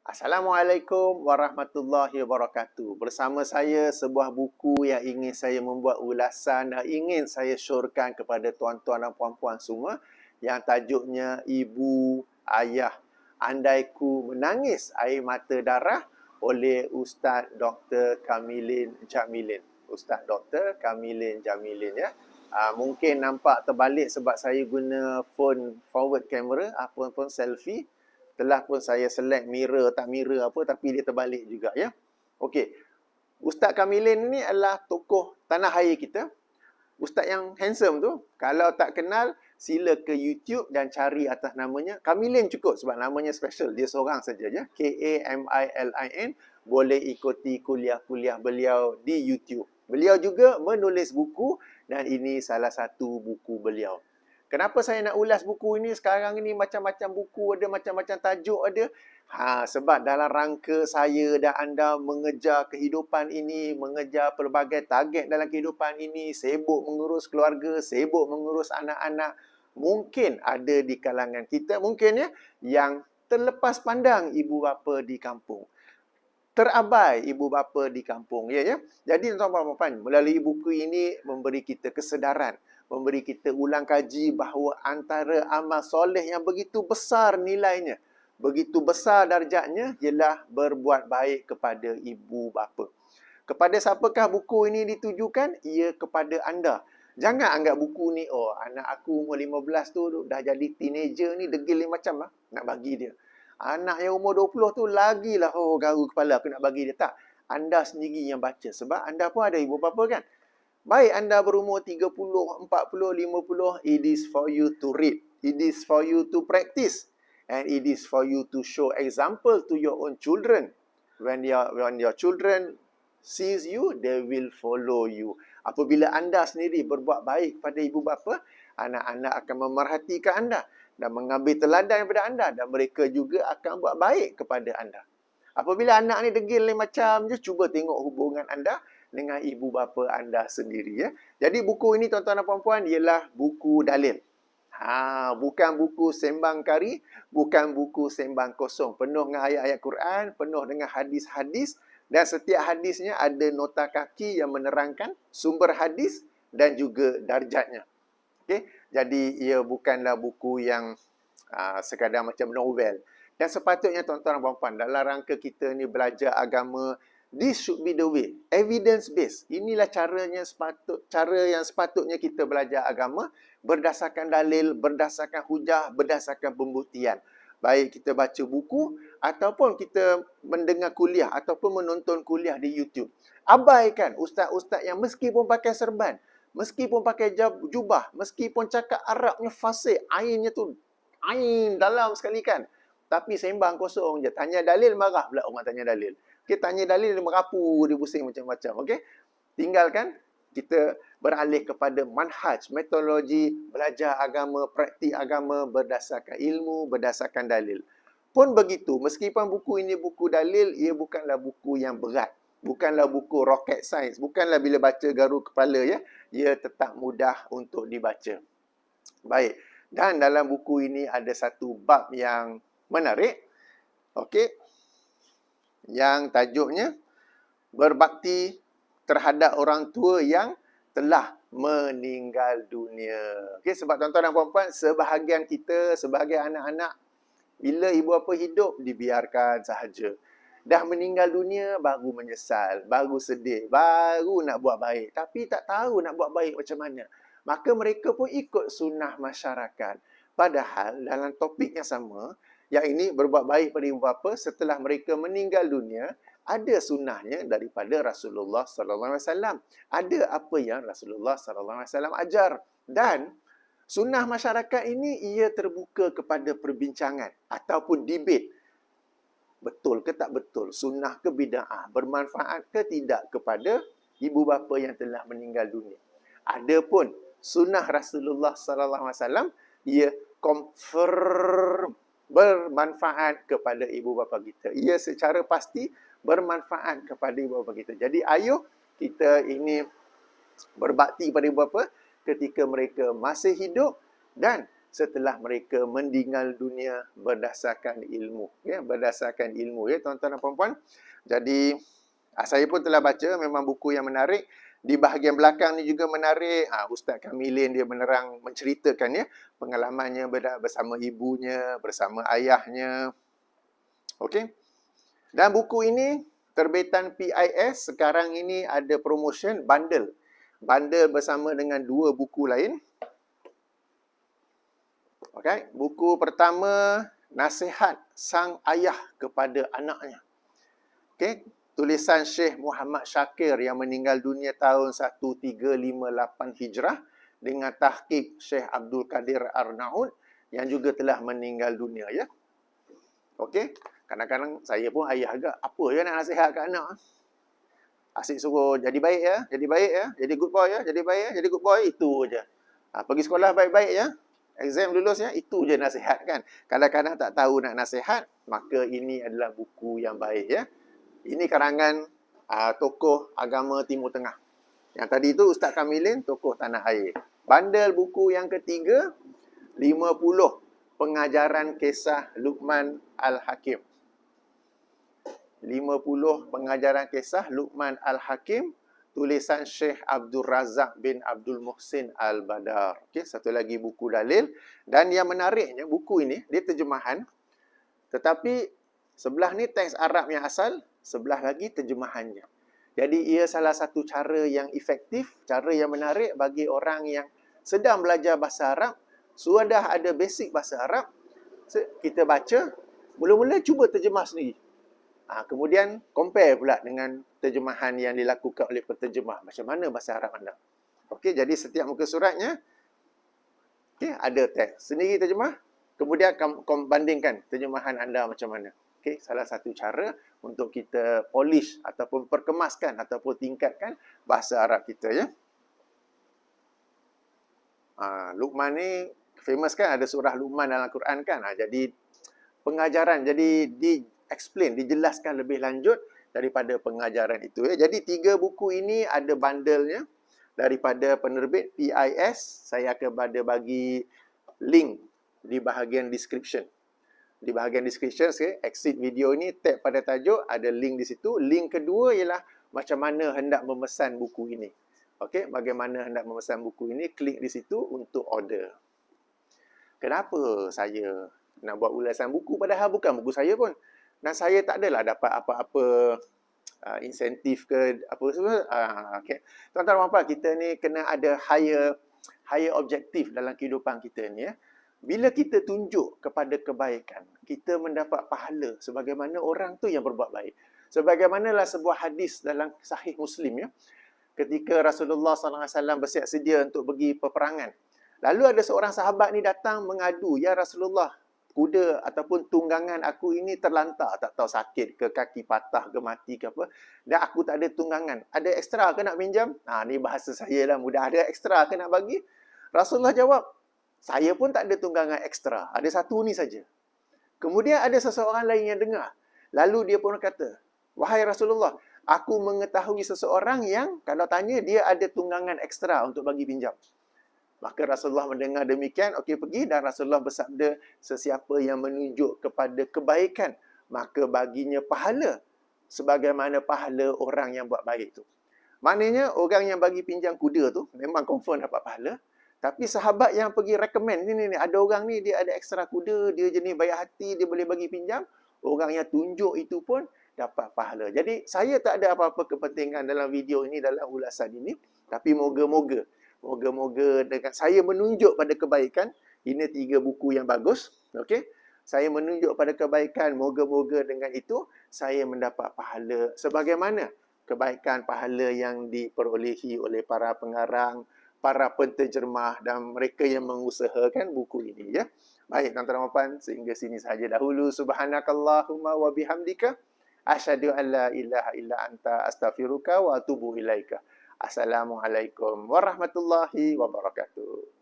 Assalamualaikum warahmatullahi wabarakatuh. Bersama saya sebuah buku yang ingin saya membuat ulasan dan ingin saya syorkan kepada tuan-tuan dan puan-puan semua, yang tajuknya Ibu Ayah Andaiku Menangis Air Mata Darah oleh Ustaz Dr. Kamilin Jamilin. Ustaz Dr. Kamilin Jamilin, ya. Mungkin nampak terbalik sebab saya guna phone forward camera ataupun selfie. Telah pun saya select mirror tak mirror apa, tapi dia terbalik juga, ya. Okey. Ustaz Kamilin ni adalah tokoh tanah air kita. Ustaz yang handsome tu, kalau tak kenal, sila ke YouTube dan cari atas namanya. Kamilin cukup sebab namanya special. Dia seorang saja, ya. Kamilin. Boleh ikuti kuliah-kuliah beliau di YouTube. Beliau juga menulis buku dan ini salah satu buku beliau. Kenapa saya nak ulas buku ini sekarang ini? Macam-macam buku ada, macam-macam tajuk ada. Sebab dalam rangka saya dan anda mengejar kehidupan ini, mengejar pelbagai target dalam kehidupan ini, sibuk mengurus keluarga, sibuk mengurus anak-anak. Mungkin ada di kalangan kita, mungkin, ya, yang terlepas pandang ibu bapa di kampung. Terabai ibu bapa di kampung, ya. Jadi tuan-tuan dan puan, melalui buku ini memberi kita kesedaran, memberi kita ulang kaji bahawa antara amal soleh yang begitu besar nilainya, begitu besar darjatnya, ialah berbuat baik kepada ibu bapa. Kepada siapakah buku ini ditujukan? Ia kepada anda. Jangan anggap buku ni, oh, anak aku umur 15 tu dah jadi teenager ni, degil macam lah nak bagi dia. Anak yang umur 20 tu lagilah, oh, garu kepala aku nak bagi dia. Tak. Anda sendiri yang baca. Sebab anda pun ada ibu bapa, kan? Baik anda berumur 30, 40, 50, it is for you to read. It is for you to practice. And it is for you to show example to your own children. When your children sees you, they will follow you. Apabila anda sendiri berbuat baik kepada ibu bapa, anak-anak akan memerhatikan anda dan mengambil teladan daripada anda, dan mereka juga akan buat baik kepada anda. Apabila anak ni degil macam je, cuba tengok hubungan anda dengan ibu bapa anda sendiri, ya. Jadi buku ini, tuan-tuan dan puan-puan, ialah buku dalil. Bukan buku sembang kari, bukan buku sembang kosong. Penuh dengan ayat-ayat Quran, penuh dengan hadis-hadis, dan setiap hadisnya ada nota kaki yang menerangkan sumber hadis dan juga darjatnya. Okey, jadi ia bukanlah buku yang sekadar macam novel. Dan sepatutnya tuan-tuan dan puan-puan, dalam rangka kita ni belajar agama, this should be the way. Evidence based. Inilah cara yang sepatutnya kita belajar agama, berdasarkan dalil, berdasarkan hujah, berdasarkan pembuktian. Baik kita baca buku ataupun kita mendengar kuliah ataupun menonton kuliah di YouTube. Abaikan ustaz-ustaz yang meskipun pakai serban, meskipun pakai jubah, meskipun cakap Arabnya fasih, ainnya tu ain dalam sekali, kan. Tapi sembang kosong je. Tanya dalil, marah pula orang tanya dalil. Okey, tanya dalil, dia merapu, dia pusing macam-macam. Okey, tinggalkan. Kita beralih kepada manhaj, metodologi, belajar agama, praktik agama berdasarkan ilmu, berdasarkan dalil. Pun begitu, meskipun buku ini buku dalil, ia bukanlah buku yang berat. Bukanlah buku rocket science. Bukanlah bila baca garu kepala, ya. Ia tetap mudah untuk dibaca. Baik. Dan dalam buku ini ada satu bab yang menarik. Okey. Yang tajuknya berbakti terhadap orang tua yang telah meninggal dunia. Okey, sebab tuan-tuan dan puan-puan, sebahagian kita, sebahagian anak-anak, bila ibu bapa hidup, dibiarkan sahaja. Dah meninggal dunia, baru menyesal, baru sedih, baru nak buat baik. Tapi tak tahu nak buat baik macam mana. Maka mereka pun ikut sunnah masyarakat. Padahal dalam topik yang sama, yang ini berbuat baik pada ibu bapa setelah mereka meninggal dunia, ada sunnahnya daripada Rasulullah SAW. Ada apa yang Rasulullah SAW ajar. Dan sunnah masyarakat ini, ia terbuka kepada perbincangan ataupun debate. Betul ke tak betul? Sunnah ke bid'ah? Bermanfaat ke tidak kepada ibu bapa yang telah meninggal dunia? Adapun sunnah Rasulullah SAW, ia confirm bermanfaat kepada ibu bapa kita. Ia secara pasti bermanfaat kepada ibu bapa kita. Jadi ayo kita ini berbakti kepada ibu bapa ketika mereka masih hidup, dan setelah mereka meninggal dunia berdasarkan ilmu. Ya, berdasarkan ilmu ya tuan-tuan dan puan-puan. Jadi saya pun telah baca, memang buku yang menarik. Di bahagian belakang ni juga menarik. Ustaz Kamilin dia menerang, menceritakan ya pengalamannya bersama ibunya, bersama ayahnya. Okey. Dan buku ini terbitan PIS sekarang ini ada promotion bundle. Bundle bersama dengan 2 buku lain. Okey, buku pertama Nasihat Sang Ayah kepada Anaknya. Okey, tulisan Syekh Muhammad Syakir yang meninggal dunia tahun 1358 Hijrah dengan tahqiq Syekh Abdul Qadir Arnaud yang juga telah meninggal dunia ya. Okey, kadang-kadang saya pun ayah agak, apa je nak nasihat kat anak? Asyik suruh jadi baik ya, jadi baik ya, jadi good boy ya, jadi baik ya, jadi good boy, itu je. Pergi sekolah baik-baik ya, exam lulus ya, itu je nasihat kan. Kadang-kadang tak tahu nak nasihat, maka ini adalah buku yang baik ya. Ini karangan tokoh agama Timur Tengah. Yang tadi itu Ustaz Kamilin, tokoh tanah air. Bandel buku yang ketiga, 50 pengajaran kisah Luqman Al-Hakim. 50 pengajaran kisah Luqman Al-Hakim, tulisan Syekh Abdul Razak bin Abdul Muhsin Al-Badar. Okey, satu lagi buku dalil. Dan yang menariknya, buku ini, dia terjemahan. Tetapi sebelah ni teks Arab yang asal, sebelah lagi terjemahannya. Jadi ia salah satu cara yang efektif, cara yang menarik bagi orang yang sedang belajar bahasa Arab, sudah ada basic bahasa Arab, kita baca, mula-mula cuba terjemah sendiri. Kemudian compare pula dengan terjemahan yang dilakukan oleh penterjemah. Macam mana bahasa Arab anda? Okey, jadi setiap muka suratnya ada teks. Sendiri terjemah, kemudian bandingkan terjemahan anda macam mana. Okey, salah satu cara untuk kita polish ataupun perkemaskan ataupun tingkatkan bahasa Arab kita ya. Luqman ni famous kan, ada surah Luqman dalam Quran kan. Jadi pengajaran, jadi explain, dijelaskan lebih lanjut daripada pengajaran itu ya. Jadi 3 buku ini ada bundle-nya daripada penerbit PIS. Saya akan bagi link di bahagian description. Di bahagian description, exit video ini, tag pada tajuk, ada link di situ. Link kedua ialah macam mana hendak memesan buku ini. Okey, bagaimana hendak memesan buku ini, klik di situ untuk order. Kenapa saya nak buat ulasan buku padahal bukan buku saya pun? Dan saya tak adalah dapat apa-apa insentif ke apa semua. Okay. Tuan-tuan dan puan-puan, kita ni kena ada higher objektif dalam kehidupan kita ni ya. Bila kita tunjuk kepada kebaikan, kita mendapat pahala sebagaimana orang tu yang berbuat baik. Sebagaimanalah sebuah hadis dalam Sahih Muslim ya. Ketika Rasulullah SAW bersiap sedia untuk pergi peperangan. Lalu ada seorang sahabat ni datang mengadu, "Ya Rasulullah, kuda ataupun tunggangan aku ini terlantar, tak tahu sakit ke, kaki patah ke, mati ke apa, dan aku tak ada tunggangan. Ada ekstra ke nak pinjam?" Ni bahasa saya lah, mudah. Ada ekstra ke nak bagi? Rasulullah jawab, "Saya pun tak ada tunggangan ekstra. Ada satu ni saja." Kemudian ada seseorang lain yang dengar. Lalu dia pun kata, "Wahai Rasulullah, aku mengetahui seseorang yang kalau tanya dia ada tunggangan ekstra untuk bagi pinjam." Maka Rasulullah mendengar demikian, okey pergi, dan Rasulullah bersabda, sesiapa yang menunjuk kepada kebaikan, maka baginya pahala sebagaimana pahala orang yang buat baik tu. Maknanya orang yang bagi pinjam kuda tu memang confirm dapat pahala. Tapi sahabat yang pergi recommend, ni ada orang ni dia ada ekstra kuda, dia jenis baik hati, dia boleh bagi pinjam, orang yang tunjuk itu pun dapat pahala. Jadi saya tak ada apa-apa kepentingan dalam video ini, dalam ulasan ini, tapi moga-moga dengan saya menunjuk pada kebaikan, ini 3 buku yang bagus, okey. Saya menunjuk pada kebaikan, moga-moga dengan itu saya mendapat pahala sebagaimana kebaikan pahala yang diperolehi oleh para pengarang, para penterjemah dan mereka yang mengusahakan buku ini ya. Baik tuan-tuan dan puan, sehingga sini sahaja dahulu. Subhanakallahumma wa bihamdika asyhadu an la ilaha illa anta astaghfiruka wa atubu ilaika. Assalamualaikum warahmatullahi wabarakatuh.